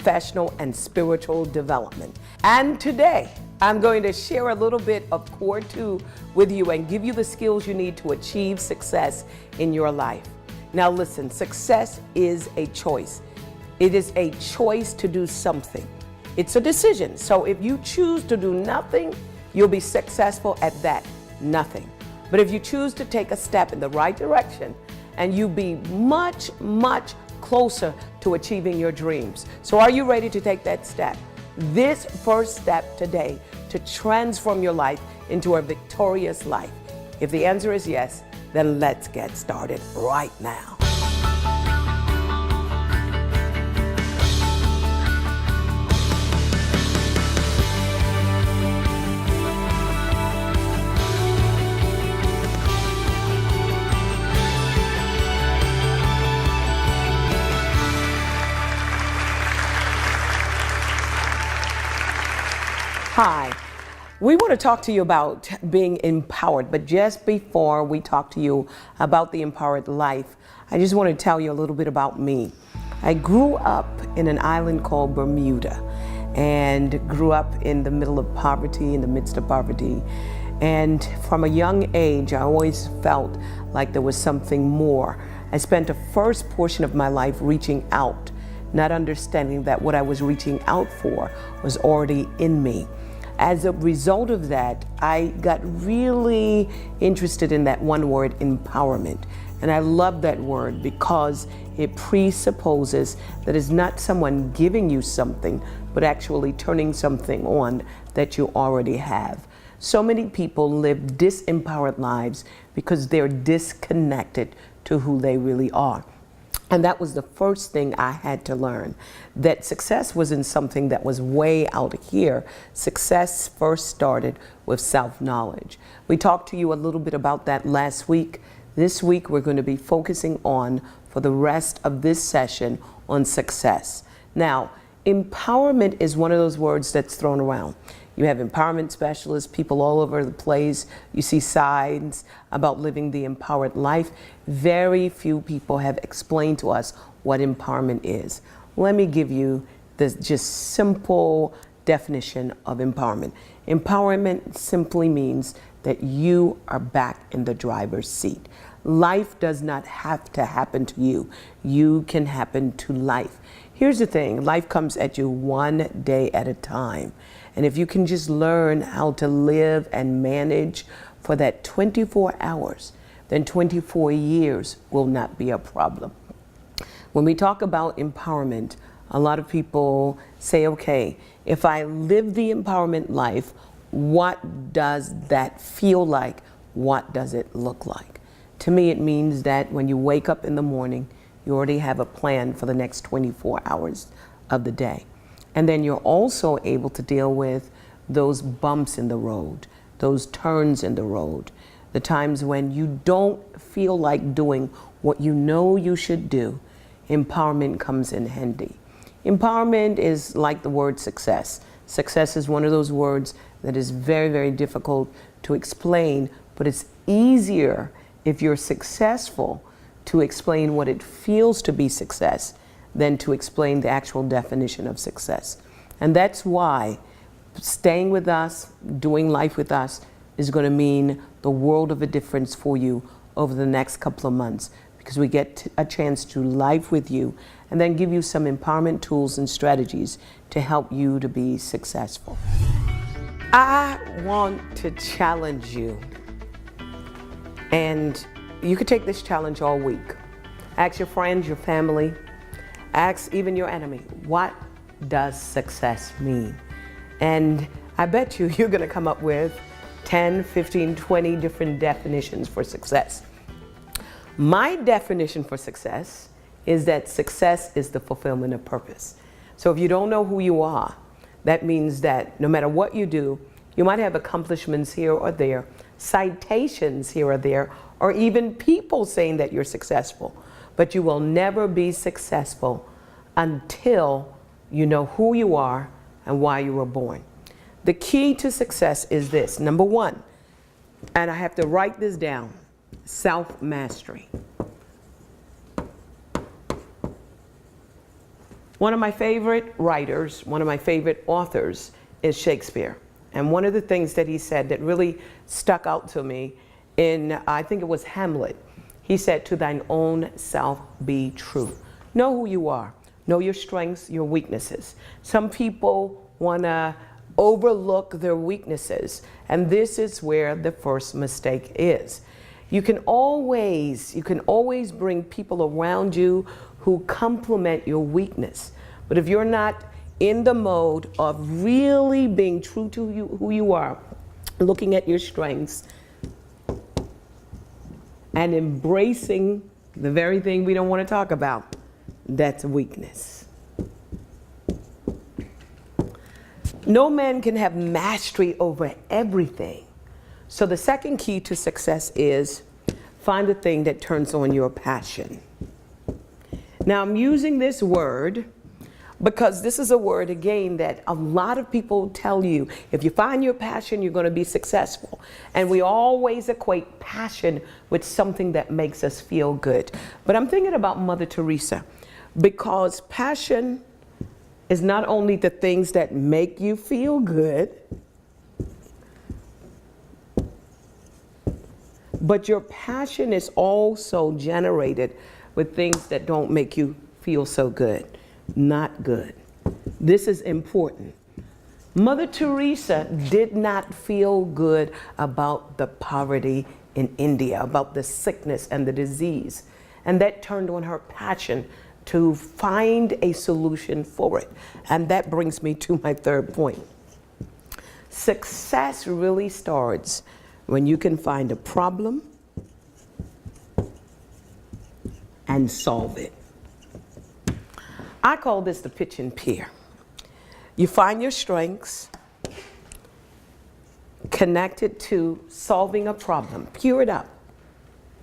professional, and spiritual development. And today, I'm going to share a little bit of Core 2 with you and give you the skills you need to achieve success in your life. Now listen, success is a choice. It is a choice to do something. It's a decision. So if you choose to do nothing, you'll be successful at that nothing. But if you choose to take a step in the right direction, and you'll be much, much closer to achieving your dreams. So are you ready to take that step? This first step today to transform your life into a victorious life. If the answer is yes, then let's get started right now. Hi, we want to talk to you about being empowered, but just before we talk to you about the empowered life, I just want to tell you a little bit about me. I grew up in an island called Bermuda and grew up in the middle of poverty, in the midst of poverty. And from a young age, I always felt like there was something more. I spent the first portion of my life reaching out, not understanding that what I was reaching out for was already in me. As a result of that, I got really interested in that one word, empowerment. And I love that word because it presupposes that it's not someone giving you something, but actually turning something on that you already have. So many people live disempowered lives because they're disconnected to who they really are. And that was the first thing I had to learn, that success wasn't something that was way out here. Success first started with self-knowledge. We talked to you a little bit about that last week. This week we're going to be focusing on, for the rest of this session, on success. Now, empowerment is one of those words that's thrown around. You have empowerment specialists, people all over the place. You see signs about living the empowered life. Very few people have explained to us what empowerment is. Let me give you the just simple definition of empowerment. Empowerment simply means that you are back in the driver's seat. Life does not have to happen to you. You can happen to life. Here's the thing, life comes at you one day at a time. And if you can just learn how to live and manage for that 24 hours, then 24 years will not be a problem. When we talk about empowerment, a lot of people say, okay, if I live the empowerment life, what does that feel like? What does it look like? To me, it means that when you wake up in the morning, you already have a plan for the next 24 hours of the day. And then you're also able to deal with those bumps in the road, those turns in the road, the times when you don't feel like doing what you know you should do. Empowerment comes in handy. Empowerment is like the word success. Success is one of those words that is very, very difficult to explain, but it's easier if you're successful to explain what it feels to be success than to explain the actual definition of success. And that's why staying with us, doing life with us, is going to mean the world of a difference for you over the next couple of months, because we get a chance to live with you and then give you some empowerment tools and strategies to help you to be successful. I want to challenge you, and you could take this challenge all week. Ask your friends, your family, ask even your enemy, what does success mean? And I bet you're going to come up with 10, 15, 20 different definitions for success. My definition for success is that success is the fulfillment of purpose. So if you don't know who you are, that means that no matter what you do, you might have accomplishments here or there, citations here or there, or even people saying that you're successful. But you will never be successful until you know who you are and why you were born. The key to success is this. Number one, and I have to write this down, self-mastery. One of my favorite writers, one of my favorite authors is Shakespeare. And one of the things that he said that really stuck out to me in, I think it was Hamlet, he said, "To thine own self be true." Know who you are. Know your strengths, your weaknesses. Some people want to overlook their weaknesses, and this is where the first mistake is. You can always bring people around you who complement your weakness. But if you're not in the mode of really being true to who you are, looking at your strengths and embracing the very thing we don't want to talk about, that's weakness. No man can have mastery over everything. So the second key to success is find the thing that turns on your passion. Now I'm using this word because this is a word, again, that a lot of people tell you, if you find your passion, you're going to be successful. And we always equate passion with something that makes us feel good. But I'm thinking about Mother Teresa, because passion is not only the things that make you feel good, but your passion is also generated with things that don't make you feel so good. Not good. This is important. Mother Teresa did not feel good about the poverty in India, about the sickness and the disease. And that turned on her passion to find a solution for it. And that brings me to my third point. Success really starts when you can find a problem and solve it. I call this the pitch and peer. You find your strengths, connect it to solving a problem, peer it up,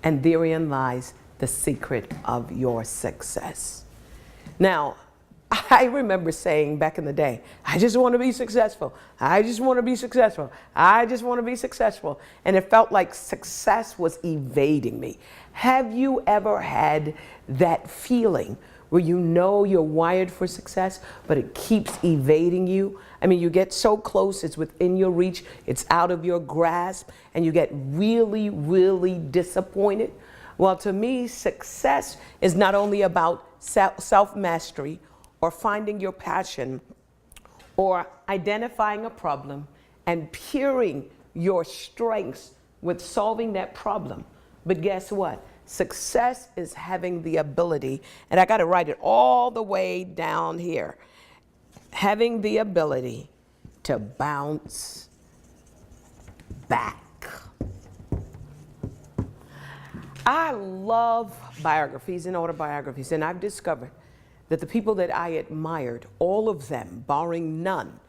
and therein lies the secret of your success. Now, I remember saying back in the day, I just want to be successful. I just want to be successful. I just want to be successful. And it felt like success was evading me. Have you ever had that feeling where you know you're wired for success, but it keeps evading you? I mean, you get so close, it's within your reach, it's out of your grasp, and you get really, really disappointed. Well, to me, success is not only about self-mastery or finding your passion or identifying a problem and pairing your strengths with solving that problem. But guess what? Success is having the ability, and I got to write it all the way down here, having the ability to bounce back. I love biographies and autobiographies, and I've discovered that the people that I admired, all of them, barring none,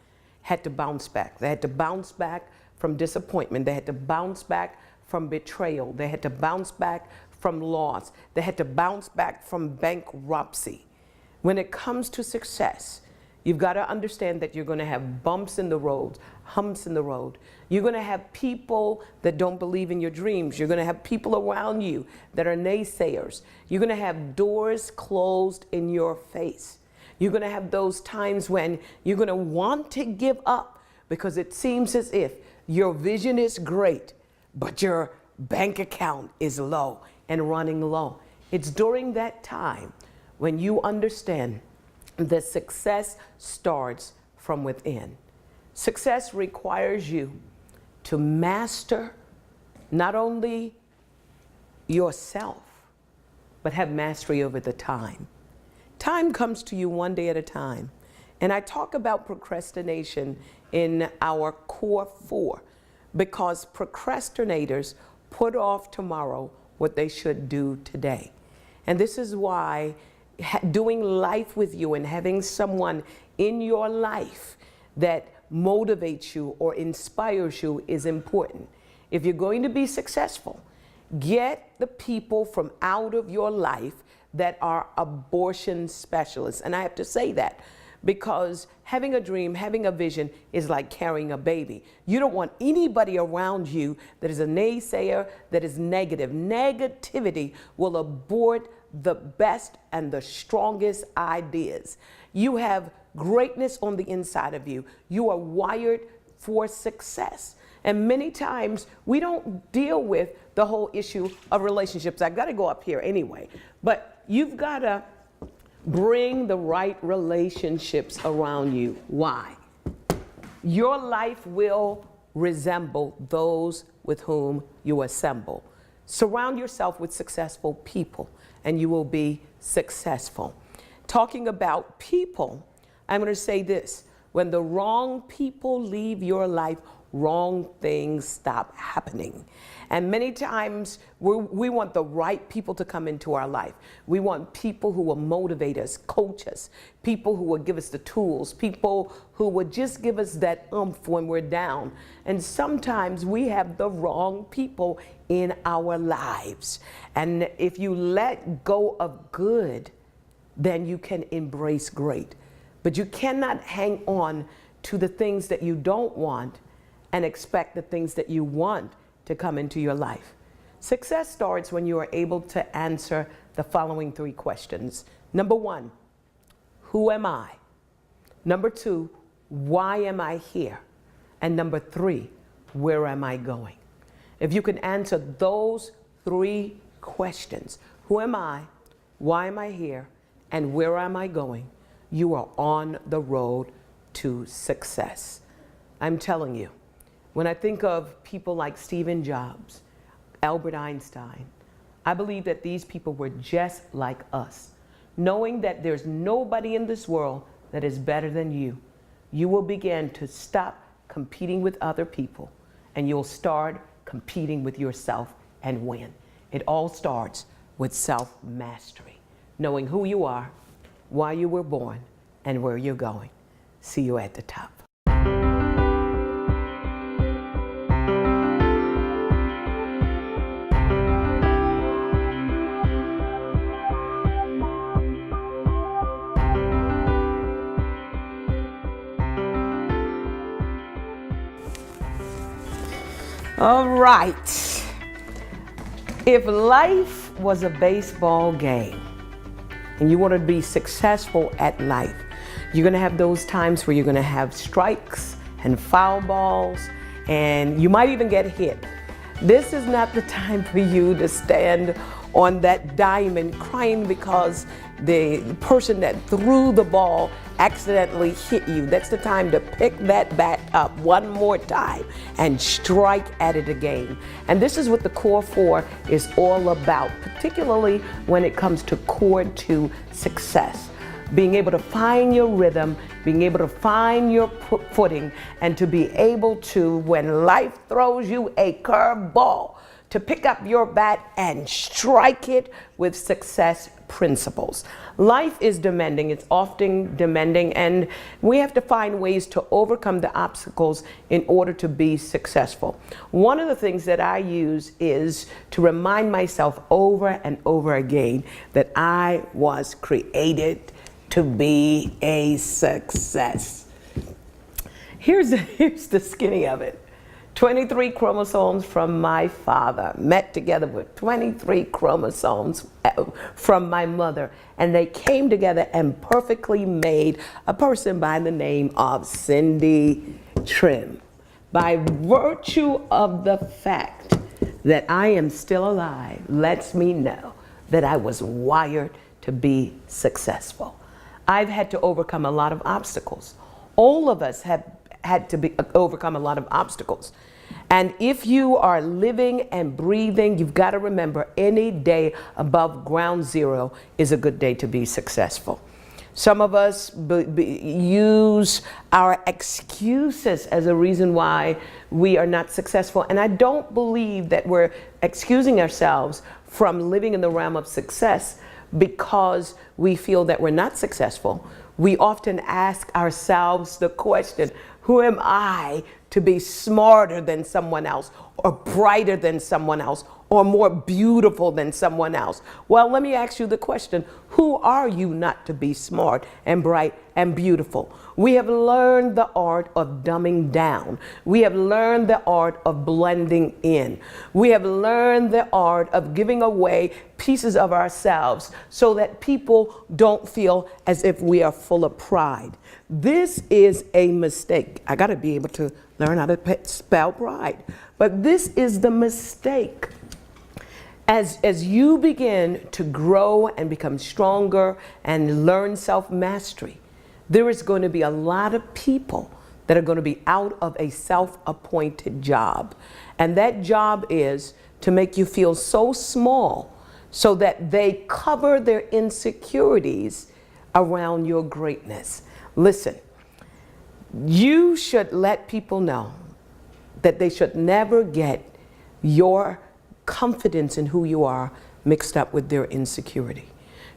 had to bounce back. They had to bounce back from disappointment. They had to bounce back from betrayal. They had to bounce back from loss. They had to bounce back from bankruptcy. When it comes to success, you've got to understand that you're going to have bumps in the road, humps in the road. You're going to have people that don't believe in your dreams. You're going to have people around you that are naysayers. You're going to have doors closed in your face. You're going to have those times when you're going to want to give up because it seems as if your vision is great, but your bank account is low and running low. It's during that time when you understand that success starts from within. Success requires you to master not only yourself, but have mastery over the time. Time comes to you one day at a time. And I talk about procrastination in our core 4 because procrastinators put off tomorrow what they should do today. And this is why doing life with you and having someone in your life that motivates you or inspires you is important. If you're going to be successful, get the people from out of your life that are abortion specialists. And I have to say that because having a dream, having a vision is like carrying a baby. You don't want anybody around you that is a naysayer, that is negative. Negativity will abort the best and the strongest ideas. You have greatness on the inside of you. You are wired for success. And many times we don't deal with the whole issue of relationships. I got to go up here anyway, but you've got to bring the right relationships around you. Why? Your life will resemble those with whom you assemble. Surround yourself with successful people and you will be successful. Talking about people, I'm going to say this. When the wrong people leave your life, wrong things stop happening. And many times we want the right people to come into our life. We want people who will motivate us, coach us, people who will give us the tools, people who will just give us that oomph when we're down. And sometimes we have the wrong people in our lives. And if you let go of good, then you can embrace great. But you cannot hang on to the things that you don't want and expect the things that you want to come into your life. Success starts when you are able to answer the following 3 questions. Number 1, who am I? Number 2, why am I here? And number 3, where am I going? If you can answer those 3 questions, who am I, why am I here, and where am I going, you are on the road to success. I'm telling you, when I think of people like Steve Jobs, Albert Einstein, I believe that these people were just like us. Knowing that there's nobody in this world that is better than you, you will begin to stop competing with other people and you'll start competing with yourself and win. It all starts with self-mastery, knowing who you are, why you were born, and where you're going. See you at the top. All right. If life was a baseball game and you want to be successful at life, you're going to have those times where you're going to have strikes and foul balls, and you might even get hit. This is not the time for you to stand on that diamond crying because the person that threw the ball accidentally hit you. That's the time to pick that bat up one more time and strike at it again. And this is what the Core 4 is all about, particularly when it comes to Core 2 success. Being able to find your rhythm, being able to find your footing, and to be able to, when life throws you a curveball, to pick up your bat and strike it with success principles. Life is demanding, it's often demanding, and we have to find ways to overcome the obstacles in order to be successful. One of the things that I use is to remind myself over and over again that I was created to be a success. Here's the skinny of it. 23 chromosomes from my father met together with 23 chromosomes from my mother, and they came together and perfectly made a person by the name of Cindy Trimm. By virtue of the fact that I am still alive lets me know that I was wired to be successful. I've had to overcome a lot of obstacles. All of us have had to overcome a lot of obstacles. And if you are living and breathing, you've got to remember any day above ground zero is a good day to be successful. Some of us use our excuses as a reason why we are not successful. And I don't believe that we're excusing ourselves from living in the realm of success because we feel that we're not successful. We often ask ourselves the question, who am I to be smarter than someone else, or brighter than someone else, or more beautiful than someone else. Well, let me ask you the question, who are you not to be smart and bright and beautiful? We have learned the art of dumbing down. We have learned the art of blending in. We have learned the art of giving away pieces of ourselves so that people don't feel as if we are full of pride. This is a mistake. I got to be able to learn how to spell pride. But this is the mistake. As you begin to grow and become stronger and learn self-mastery, there is going to be a lot of people that are going to be out of a self-appointed job. And that job is to make you feel so small so that they cover their insecurities around your greatness. Listen, you should let people know that they should never get your confidence in who you are mixed up with their insecurity.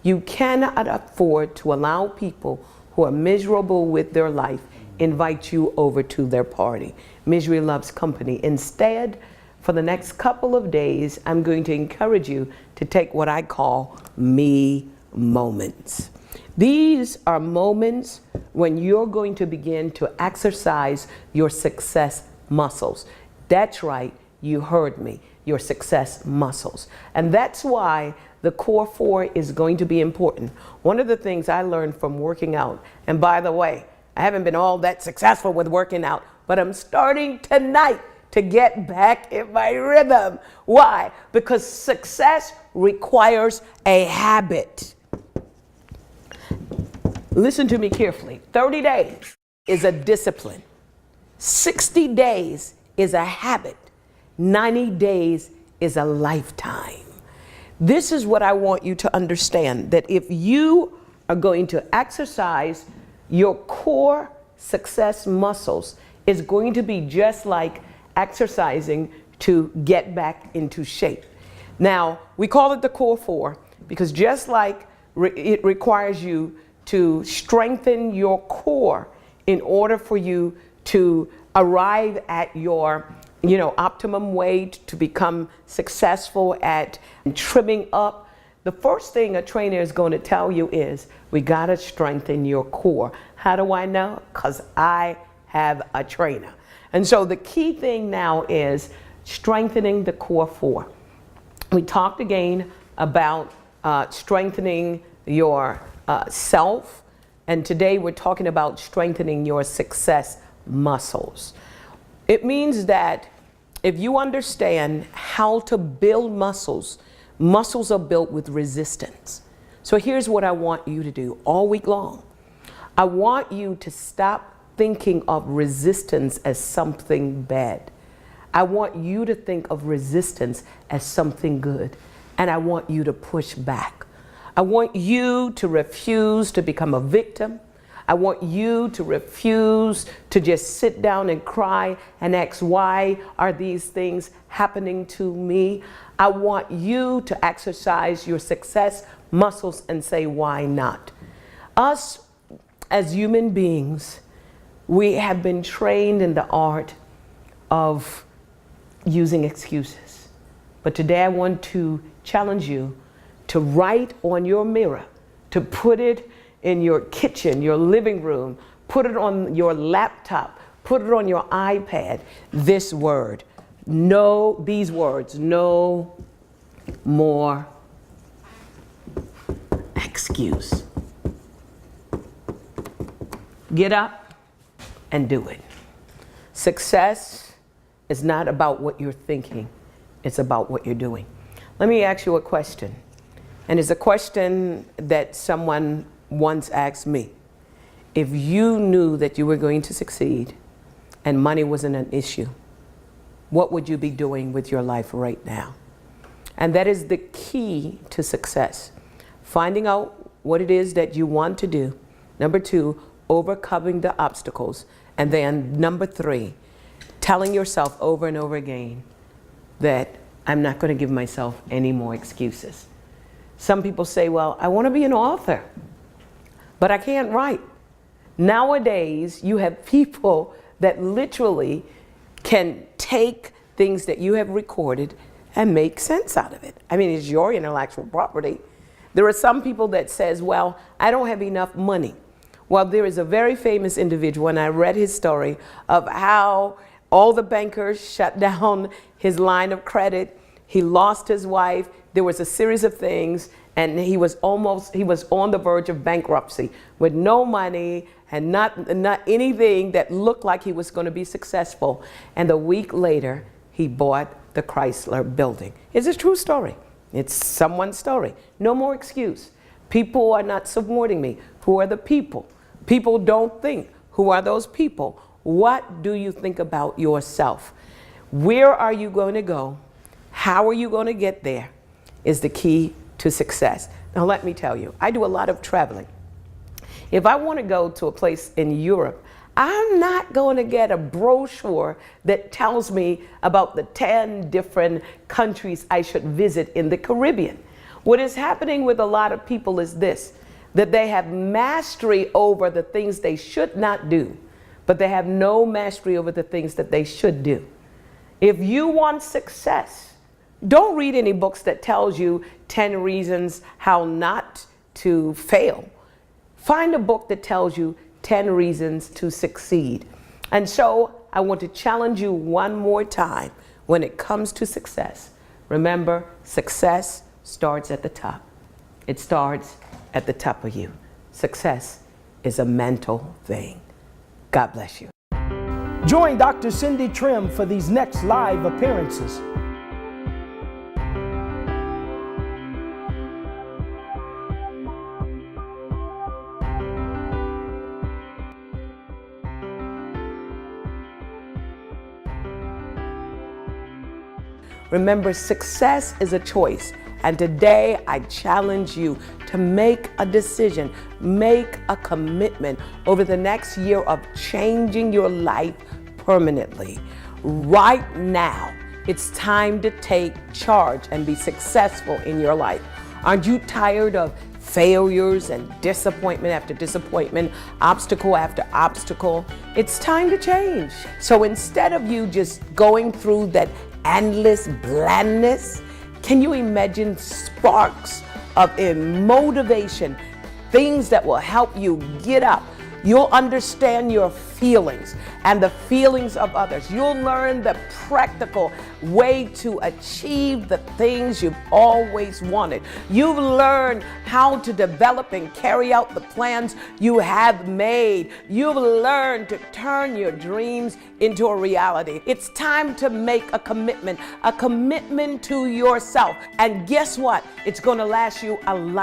You cannot afford to allow people who are miserable with their life invite you over to their party. Misery loves company. Instead, for the next couple of days, I'm going to encourage you to take what I call me moments. These are moments when you're going to begin to exercise your success muscles. That's right, you heard me, your success muscles. And that's why the core four is going to be important. One of the things I learned from working out, and by the way, I haven't been all that successful with working out, but I'm starting tonight to get back in my rhythm. Why? Because success requires a habit. Listen to me carefully. 30 days is a discipline. 60 days is a habit. 90 days is a lifetime. This is what I want you to understand, that if you are going to exercise your core success muscles, it's going to be just like exercising to get back into shape. Now, we call it the core four because just like it requires you to strengthen your core in order for you to arrive at your optimum weight, to become successful at trimming up. The first thing a trainer is going to tell you is, we got to strengthen your core. How do I know? Because I have a trainer. And so the key thing now is strengthening the core four. We talked again about strengthening your self, and today we're talking about strengthening your success muscles. It means that if you understand how to build muscles, muscles are built with resistance. So here's what I want you to do all week long. I want you to stop thinking of resistance as something bad. I want you to think of resistance as something good, and I want you to push back. I want you to refuse to become a victim. I want you to refuse to just sit down and cry and ask, why are these things happening to me? I want you to exercise your success muscles and say, why not? Us as human beings, we have been trained in the art of using excuses. But today I want to challenge you to write on your mirror, to put it in your kitchen, your living room, put it on your laptop, put it on your iPad, this word. No, these words, no more excuse. Get up and do it. Success is not about what you're thinking, it's about what you're doing. Let me ask you a question. And it's a question that someone once asked me. If you knew that you were going to succeed and money wasn't an issue, what would you be doing with your life right now? And that is the key to success. Finding out what it is that you want to do. Number two, overcoming the obstacles. And then number three, telling yourself over and over again that I'm not going to give myself any more excuses. Some people say, well, I want to be an author, but I can't write. Nowadays, you have people that literally can take things that you have recorded and make sense out of it. I mean, it's your intellectual property. There are some people that says, well, I don't have enough money. Well, there is a very famous individual, and I read his story of how all the bankers shut down his line of credit. He lost his wife. There was a series of things, and he was on the verge of bankruptcy with no money and not anything that looked like he was going to be successful. And a week later, he bought the Chrysler building. It's a true story. It's someone's story. No more excuse. People are not supporting me. Who are the people? People don't think. Who are those people? What do you think about yourself? Where are you going to go? How are you going to get there? Is the key to success. Now let me tell you, I do a lot of traveling. If I want to go to a place in Europe, I'm not going to get a brochure that tells me about the 10 different countries I should visit in the Caribbean. What is happening with a lot of people is this, that they have mastery over the things they should not do, but they have no mastery over the things that they should do. If you want success, don't read any books that tells you 10 reasons how not to fail. Find a book that tells you 10 reasons to succeed. And so I want to challenge you one more time when it comes to success. Remember, success starts at the top. It starts at the top of you. Success is a mental thing. God bless you. Join Dr. Cindy Trimm for these next live appearances. Remember, success is a choice. And today I challenge you to make a decision, make a commitment over the next year of changing your life permanently. Right now, it's time to take charge and be successful in your life. Aren't you tired of failures and disappointment after disappointment, obstacle after obstacle? It's time to change. So instead of you just going through that endless blandness, can you imagine sparks of motivation, things that will help you get up? You'll understand your feelings and the feelings of others. You'll learn the practical way to achieve the things you've always wanted. You've learned how to develop and carry out the plans you have made. You've learned to turn your dreams into a reality. It's time to make a commitment to yourself. And guess what? It's going to last you a life.